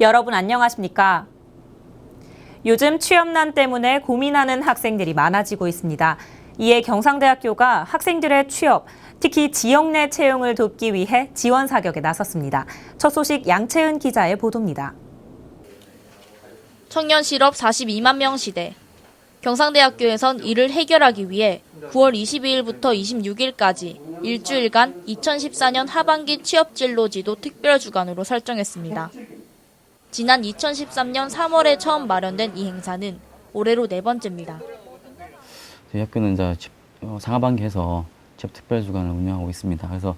여러분 안녕하십니까? 요즘 취업난 때문에 고민하는 학생들이 많아지고 있습니다. 이에 경상대학교가 학생들의 취업, 특히 지역 내 채용을 돕기 위해 지원 사격에 나섰습니다. 첫 소식 양채은 기자의 보도입니다. 청년 실업 42만 명 시대. 경상대학교에선 이를 해결하기 위해 9월 22일부터 26일까지 일주일간 2014년 하반기 취업진로지도 특별주간으로 설정했습니다. 지난 2013년 3월에 처음 마련된 이 행사는 올해로 4번째입니다. 저희 학교는 이제 상하반기에서 취업 특별주간을 운영하고 있습니다. 그래서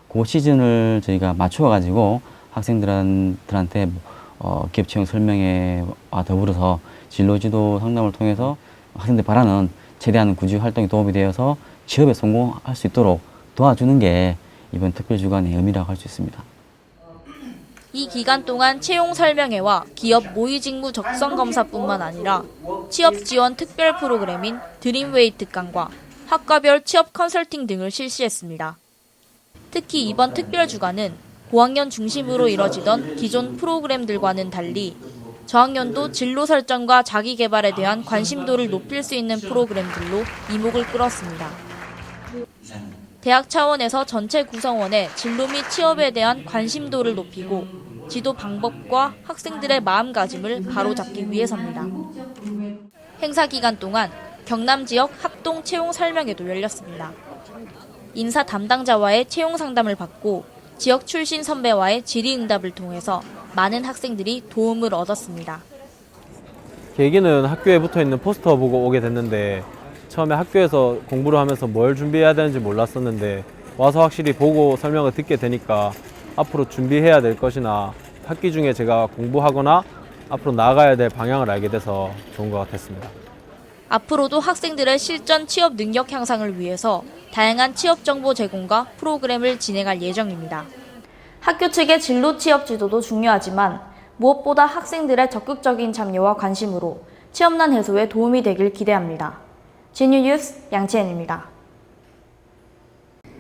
그 시즌을 저희가 맞춰가지고 학생들한테 기업 채용 설명회와 더불어서 진로지도 상담을 통해서 학생들 바라는 최대한 구직 활동에 도움이 되어서 취업에 성공할 수 있도록 도와주는 게 이번 특별주간의 의미라고 할 수 있습니다. 이 기간 동안 채용 설명회와 기업 모의직무 적성 검사뿐만 아니라 취업 지원 특별 프로그램인 드림웨이 특강과 학과별 취업 컨설팅 등을 실시했습니다. 특히 이번 특별주간은 고학년 중심으로 이뤄지던 기존 프로그램들과는 달리 저학년도 진로 설정과 자기 개발에 대한 관심도를 높일 수 있는 프로그램들로 이목을 끌었습니다. 대학 차원에서 전체 구성원의 진로 및 취업에 대한 관심도를 높이고 지도 방법과 학생들의 마음가짐을 바로잡기 위해서입니다. 행사 기간 동안 경남 지역 합동 채용 설명회도 열렸습니다. 인사 담당자와의 채용 상담을 받고 지역 출신 선배와의 질의응답을 통해서 많은 학생들이 도움을 얻었습니다. 계기는 학교에 붙어있는 포스터 보고 오게 됐는데 처음에 학교에서 공부를 하면서 뭘 준비해야 되는지 몰랐었는데 와서 확실히 보고 설명을 듣게 되니까 앞으로 준비해야 될 것이나 학기 중에 제가 공부하거나 앞으로 나아가야 될 방향을 알게 돼서 좋은 것 같았습니다. 앞으로도 학생들의 실전 취업 능력 향상을 위해서 다양한 취업 정보 제공과 프로그램을 진행할 예정입니다. 학교 측의 진로 취업 지도도 중요하지만 무엇보다 학생들의 적극적인 참여와 관심으로 취업난 해소에 도움이 되길 기대합니다. 진유 뉴스 양채은입니다.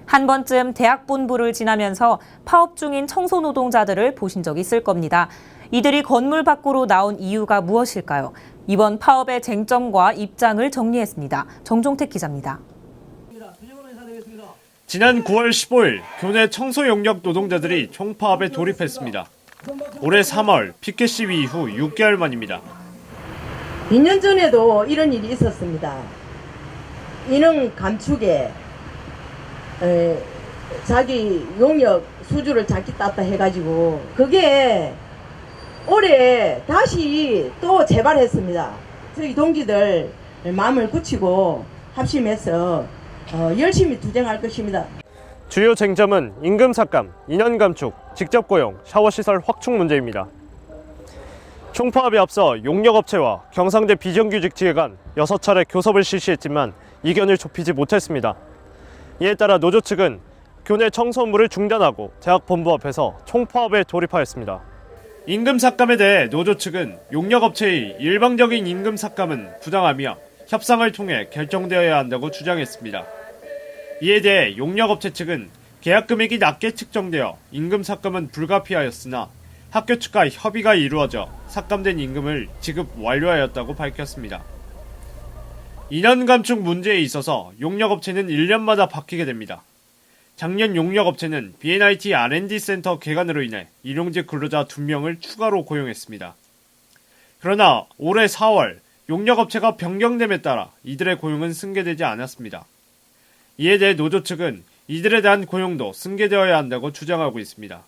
한 번쯤 대학 본부를 지나면서 파업 중인 청소 노동자들을 보신 적 있을 겁니다. 이들이 건물 밖으로 나온 이유가 무엇일까요? 이번 파업의 쟁점과 입장을 정리했습니다. 정종택 기자입니다. 지난 9월 15일 교내 청소 용역 노동자들이 총파업에 돌입했습니다. 올해 3월 피켓 시위 이후 6개월 만입니다. 2년 전에도 이런 일이 있었습니다. 인원 감축에 자기 용역 수주를 자기 땄다 해가지고 그게 올해 다시 또 재발했습니다. 저희 동지들 마음을 굳히고 합심해서 열심히 투쟁할 것입니다. 주요 쟁점은 임금 삭감, 인원 감축, 직접 고용, 샤워시설 확충 문제입니다. 총파업에 앞서 용역업체와 경상대 비정규직 지회 간 6차례 교섭을 실시했지만 이견을 좁히지 못했습니다. 이에 따라 노조 측은 교내 청소 업무를 중단하고 대학본부 앞에서 총파업에 돌입하였습니다. 임금 삭감에 대해 노조 측은 용역업체의 일방적인 임금 삭감은 부당하며 협상을 통해 결정되어야 한다고 주장했습니다. 이에 대해 용역업체 측은 계약 금액이 낮게 측정되어 임금 삭감은 불가피하였으나 학교 측과 협의가 이루어져 삭감된 임금을 지급 완료하였다고 밝혔습니다. 인원 감축 문제에 있어서 용역업체는 1년마다 바뀌게 됩니다. 작년 용역업체는 B&IT R&D 센터 개관으로 인해 일용직 근로자 2명을 추가로 고용했습니다. 그러나 올해 4월 용역업체가 변경됨에 따라 이들의 고용은 승계되지 않았습니다. 이에 대해 노조 측은 이들에 대한 고용도 승계되어야 한다고 주장하고 있습니다.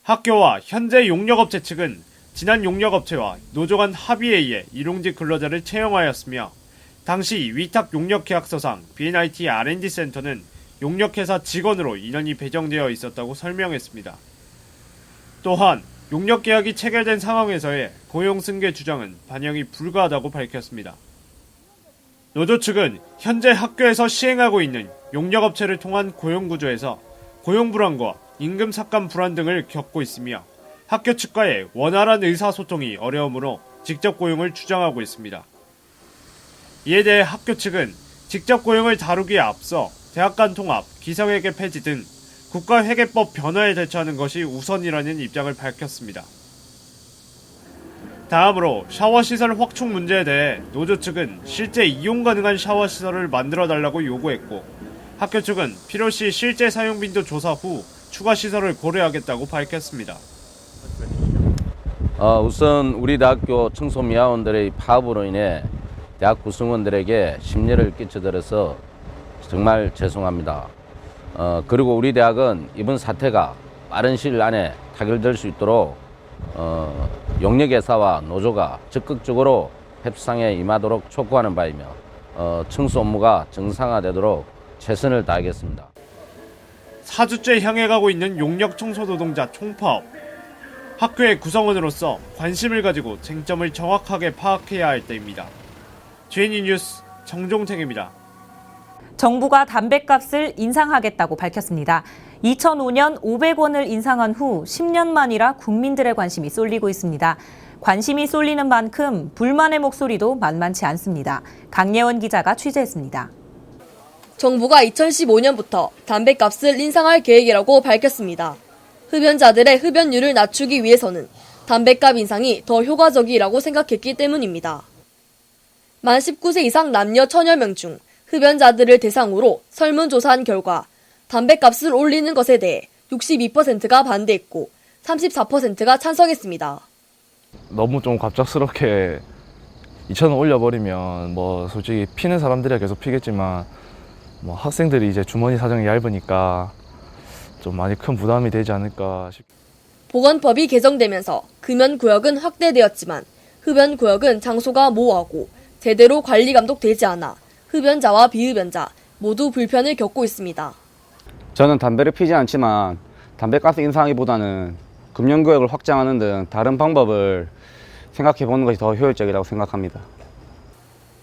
학교와 현재 용역업체 측은 지난 용역업체와 노조 간 합의에 의해 일용직 근로자를 채용하였으며 당시 위탁 용역계약서상 B&IT R&D 센터는 용역회사 직원으로 인원이 배정되어 있었다고 설명했습니다. 또한 용역계약이 체결된 상황에서의 고용승계 주장은 반영이 불가하다고 밝혔습니다. 노조 측은 현재 학교에서 시행하고 있는 용역업체를 통한 고용구조에서 고용불안과 임금 삭감 불안 등을 겪고 있으며 학교 측과의 원활한 의사소통이 어려우므로 직접 고용을 주장하고 있습니다. 이에 대해 학교 측은 직접 고용을 다루기에 앞서 대학 간 통합, 기성회계 폐지 등 국가회계법 변화에 대처하는 것이 우선이라는 입장을 밝혔습니다. 다음으로 샤워시설 확충 문제에 대해 노조 측은 실제 이용 가능한 샤워시설을 만들어달라고 요구했고, 학교 측은 필요시 실제 사용 빈도 조사 후 추가 시설을 고려하겠다고 밝혔습니다. 우선 우리 대학교 청소미화원들의 파업으로 인해 대학 구성원들에게 심려를 끼쳐드려서 정말 죄송합니다. 그리고 우리 대학은 이번 사태가 빠른 시일 안에 타결될 수 있도록 용역회사와 노조가 적극적으로 협상에 임하도록 촉구하는 바이며 청소 업무가 정상화되도록 최선을 다하겠습니다. 4주째 향해 가고 있는 용역 청소 노동자 총파업. 학교의 구성원으로서 관심을 가지고 쟁점을 정확하게 파악해야 할 때입니다. GNU 뉴스 정종택입니다. 정부가 담뱃값을 인상하겠다고 밝혔습니다. 2005년 500원을 인상한 후 10년 만이라 국민들의 관심이 쏠리고 있습니다. 관심이 쏠리는 만큼 불만의 목소리도 만만치 않습니다. 강예원 기자가 취재했습니다. 정부가 2015년부터 담뱃값을 인상할 계획이라고 밝혔습니다. 흡연자들의 흡연율을 낮추기 위해서는 담뱃값 인상이 더 효과적이라고 생각했기 때문입니다. 만 19세 이상 남녀 1000여 명 중 흡연자들을 대상으로 설문조사한 결과 담뱃값을 올리는 것에 대해 62%가 반대했고 34%가 찬성했습니다. 너무 좀 갑작스럽게 2,000원 올려버리면 뭐 솔직히 피는 사람들이 계속 피겠지만 뭐 학생들이 이제 주머니 사정이 얇으니까 좀 많이 큰 부담이 되지 않을까 싶습니다. 보건법이 개정되면서 금연구역은 확대되었지만 흡연구역은 장소가 모호하고 제대로 관리 감독되지 않아 흡연자와 비흡연자 모두 불편을 겪고 있습니다. 저는 담배를 피지 않지만 담배가스 인상하기보다는 금연구역을 확장하는 등 다른 방법을 생각해보는 것이 더 효율적이라고 생각합니다.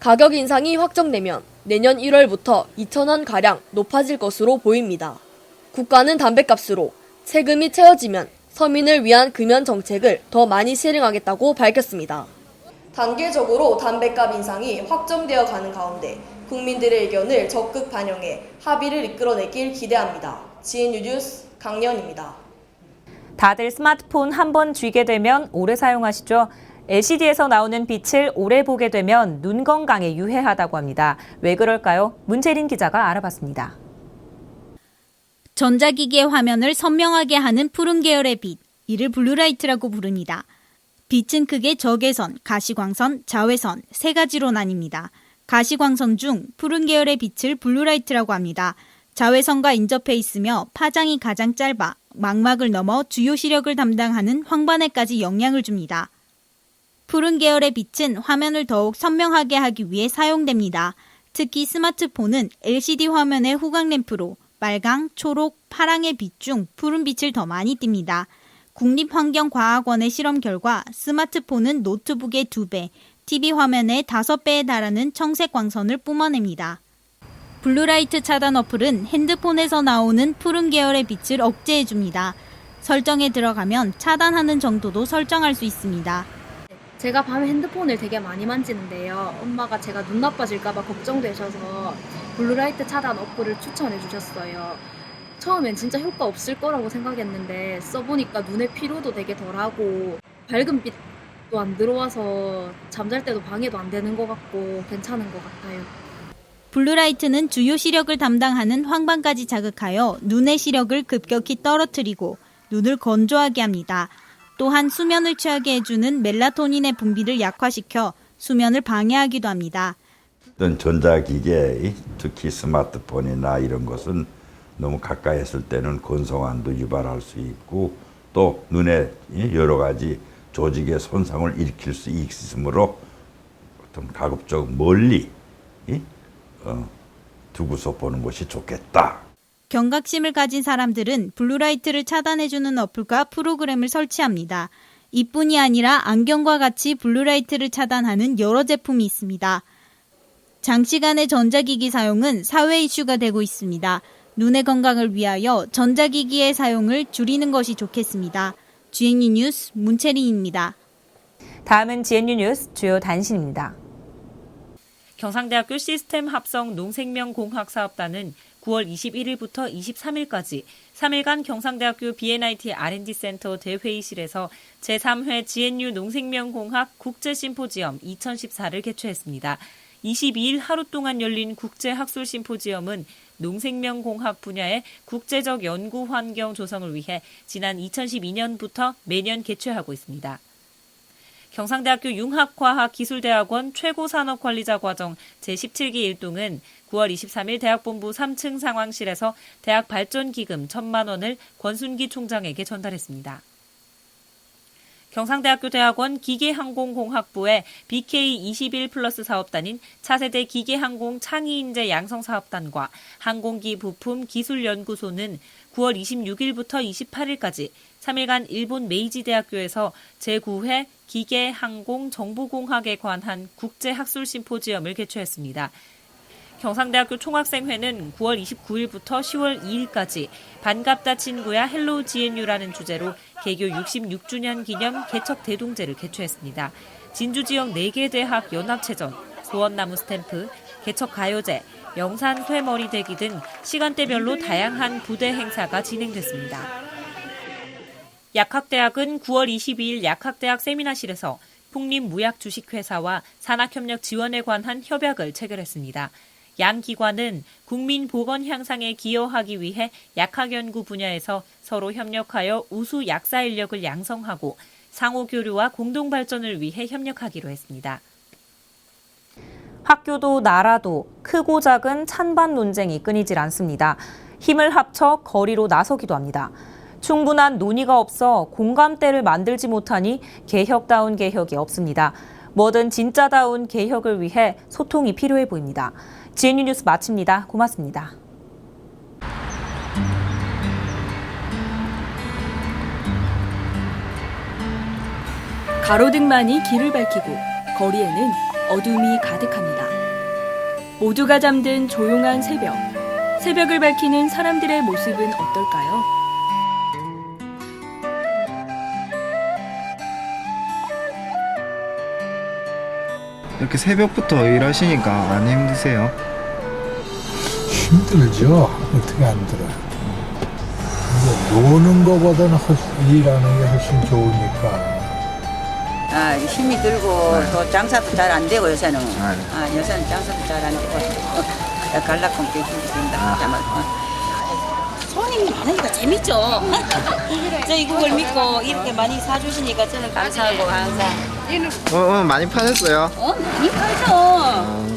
가격 인상이 확정되면 내년 1월부터 2,000원가량 높아질 것으로 보입니다. 국가는 담뱃값으로 세금이 채워지면 서민을 위한 금연 정책을 더 많이 실행하겠다고 밝혔습니다. 단계적으로 담뱃값 인상이 확정되어 가는 가운데 국민들의 의견을 적극 반영해 합의를 이끌어내길 기대합니다. GNU 뉴스 강연입니다. 다들 스마트폰 한 번 쥐게 되면 오래 사용하시죠? LCD에서 나오는 빛을 오래 보게 되면 눈 건강에 유해하다고 합니다. 왜 그럴까요? 문채린 기자가 알아봤습니다. 전자기기의 화면을 선명하게 하는 푸른 계열의 빛, 이를 블루라이트라고 부릅니다. 빛은 크게 적외선, 가시광선, 자외선 세 가지로 나뉩니다. 가시광선 중 푸른 계열의 빛을 블루라이트라고 합니다. 자외선과 인접해 있으며 파장이 가장 짧아 망막을 넘어 주요 시력을 담당하는 황반에까지 영향을 줍니다. 푸른 계열의 빛은 화면을 더욱 선명하게 하기 위해 사용됩니다. 특히 스마트폰은 LCD 화면의 후광램프로 빨강, 초록, 파랑의 빛 중 푸른 빛을 더 많이 띱니다. 국립환경과학원의 실험 결과 스마트폰은 노트북의 2배, TV 화면의 5배에 달하는 청색 광선을 뿜어냅니다. 블루라이트 차단 어플은 핸드폰에서 나오는 푸른 계열의 빛을 억제해줍니다. 설정에 들어가면 차단하는 정도도 설정할 수 있습니다. 제가 밤에 핸드폰을 되게 많이 만지는데요. 엄마가 제가 눈 나빠질까봐 걱정되셔서 블루라이트 차단 어플을 추천해 주셨어요. 처음엔 진짜 효과 없을 거라고 생각했는데 써보니까 눈의 피로도 되게 덜하고 밝은 빛도 안 들어와서 잠잘 때도 방해도 안 되는 것 같고 괜찮은 것 같아요. 블루라이트는 주요 시력을 담당하는 황반까지 자극하여 눈의 시력을 급격히 떨어뜨리고 눈을 건조하게 합니다. 또한 수면을 취하게 해주는 멜라토닌의 분비를 약화시켜 수면을 방해하기도 합니다. 어떤 전자기계, 특히 스마트폰이나 이런 것은 너무 가까이 했을 때는 건성환도 유발할 수 있고 또 눈에 여러 가지 조직의 손상을 일으킬 수 있으므로 어떤 가급적 멀리 두고서 보는 것이 좋겠다. 경각심을 가진 사람들은 블루라이트를 차단해주는 어플과 프로그램을 설치합니다. 이뿐이 아니라 안경과 같이 블루라이트를 차단하는 여러 제품이 있습니다. 장시간의 전자기기 사용은 사회 이슈가 되고 있습니다. 눈의 건강을 위하여 전자기기의 사용을 줄이는 것이 좋겠습니다. GNU 뉴스 문채린입니다. 다음은 GNU 뉴스 주요 단신입니다. 경상대학교 시스템 합성 농생명공학사업단은 9월 21일부터 23일까지 3일간 경상대학교 BNIT R&D 센터 대회의실에서 제3회 GNU 농생명공학 국제심포지엄 2014를 개최했습니다. 22일 하루 동안 열린 국제학술심포지엄은 농생명공학 분야의 국제적 연구 환경 조성을 위해 지난 2012년부터 매년 개최하고 있습니다. 경상대학교 융합과학기술대학원 최고산업관리자 과정 제17기 1동은 9월 23일 대학본부 3층 상황실에서 대학 발전기금 1,000만 원을 권순기 총장에게 전달했습니다. 경상대학교 대학원 기계항공공학부의 BK21 플러스 사업단인 차세대 기계항공 창의인재 양성사업단과 항공기 부품 기술연구소는 9월 26일부터 28일까지 3일간 일본 메이지 대학교에서 제9회 기계항공정보공학에 관한 국제학술심포지엄을 개최했습니다. 경상대학교 총학생회는 9월 29일부터 10월 2일까지 반갑다 친구야 헬로우 GNU라는 주제로 개교 66주년 기념 개척 대동제를 개최했습니다. 진주 지역 4개 대학 연합체전, 소원나무 스탬프, 개척 가요제, 영산 퇴머리 대기 등 시간대별로 다양한 부대 행사가 진행됐습니다. 약학대학은 9월 22일 약학대학 세미나실에서 풍림무약주식회사와 산학협력 지원에 관한 협약을 체결했습니다. 양 기관은 국민 보건 향상에 기여하기 위해 약학 연구 분야에서 서로 협력하여 우수 약사 인력을 양성하고 상호 교류와 공동 발전을 위해 협력하기로 했습니다. 학교도 나라도 크고 작은 찬반 논쟁이 끊이질 않습니다. 힘을 합쳐 거리로 나서기도 합니다. 충분한 논의가 없어 공감대를 만들지 못하니 개혁다운 개혁이 없습니다. 뭐든 진짜다운 개혁을 위해 소통이 필요해 보입니다. GNU 뉴스 마칩니다. 고맙습니다. 가로등만이 길을 밝히고 거리에는 어둠이 가득합니다. 모두가 잠든 조용한 새벽. 새벽을 밝히는 사람들의 모습은 어떨까요? 이렇게 새벽부터 일하시니까 안 힘드세요? 힘들죠. 어떻게 안 들어요. 근데 노는 거보다는 일하는 게 훨씬 좋으니까. 힘이 들고 또 장사도 잘 안 되고 요새는. 요새는 장사도 잘 안 되고 갈라ಕೊಂ게 힘이 된다. 손님이 많으니까 재밌죠. 저희 그걸 믿고 이렇게 많이 사주시니까 저는 감사하고 항상. 오늘 많이 파셨어요? 많이 팔죠.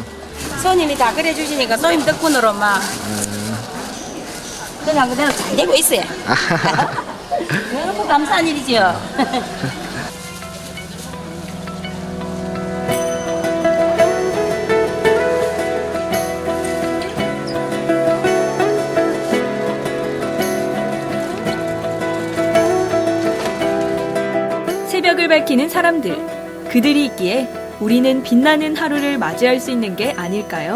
손님이 다 그래 주시니까 손님 덕분으로 막 그냥 그대로 잘 되고 있어요. 너무 감사한 일이죠. 새벽을 밝히는 사람들. 그들이 있기에 우리는 빛나는 하루를 맞이할 수 있는 게 아닐까요?